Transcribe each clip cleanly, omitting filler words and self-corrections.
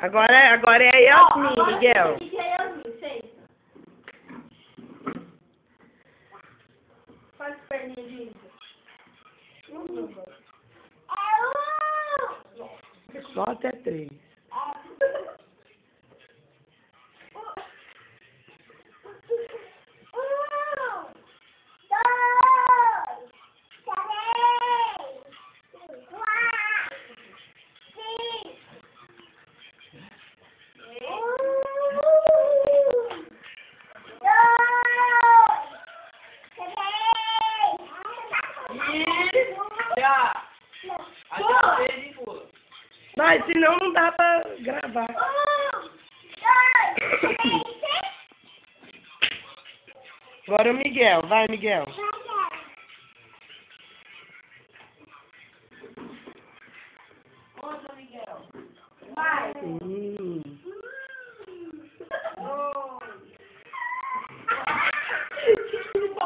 Agora é a Yasmin, Miguel. Faz perninha de índio. Só até 3. Vai, senão não dá pra gravar. Agora o Miguel. Vai, Miguel.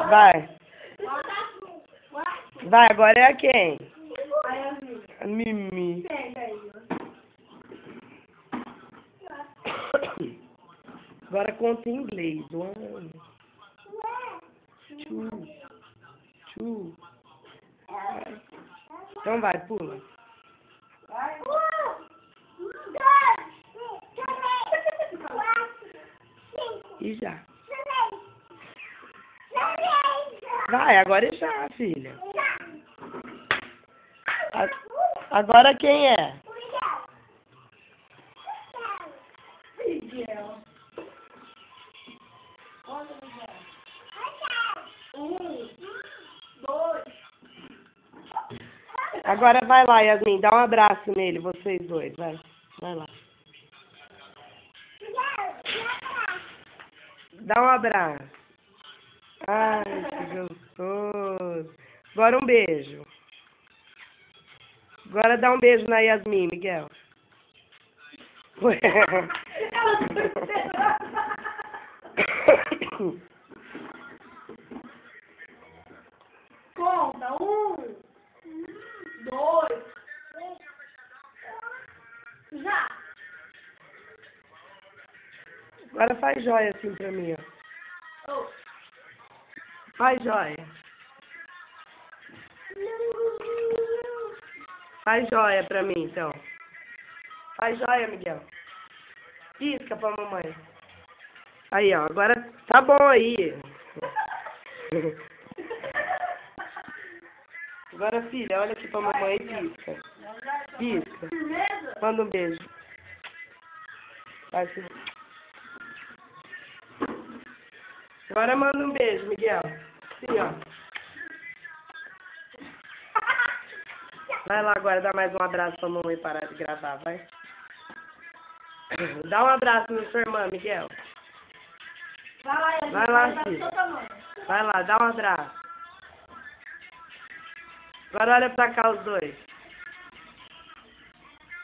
Vai. Vai. Vai, agora é a quem? A Mimi. Agora conta em inglês. 1, 2, 2. Então vai, pula. E já. Vai, agora é já, filha. Agora quem é? Miguel. Olha, Miguel. 1, 2. Agora vai lá, Yasmin, dá um abraço nele, vocês dois, vai. Vai lá. Dá um abraço. Ai, que gostoso. Agora um beijo. Agora dá um beijo na Yasmin, Miguel. Conta. 1, 2. Já. Agora faz joia assim pra mim, ó. Oh. Faz joia. Faz joia pra mim, então. Faz joia, Miguel. Pisca pra mamãe. Aí, ó. Agora tá bom aí. Agora, filha, olha aqui pra mamãe e pisca. Pisca. Manda um beijo. Vai, filha. Agora manda um beijo, Miguel. Sim, ó. Vai lá agora, dá mais um abraço pra mamãe parar de gravar, vai. Dá um abraço na sua irmã, Miguel. Vai lá, filho. Vai lá, dá um abraço. Agora olha pra cá os dois.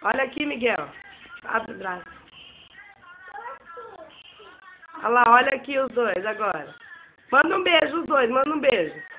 Olha aqui, Miguel. Abre o braço. Olha lá, olha aqui os dois agora. Manda um beijo, os dois, manda um beijo.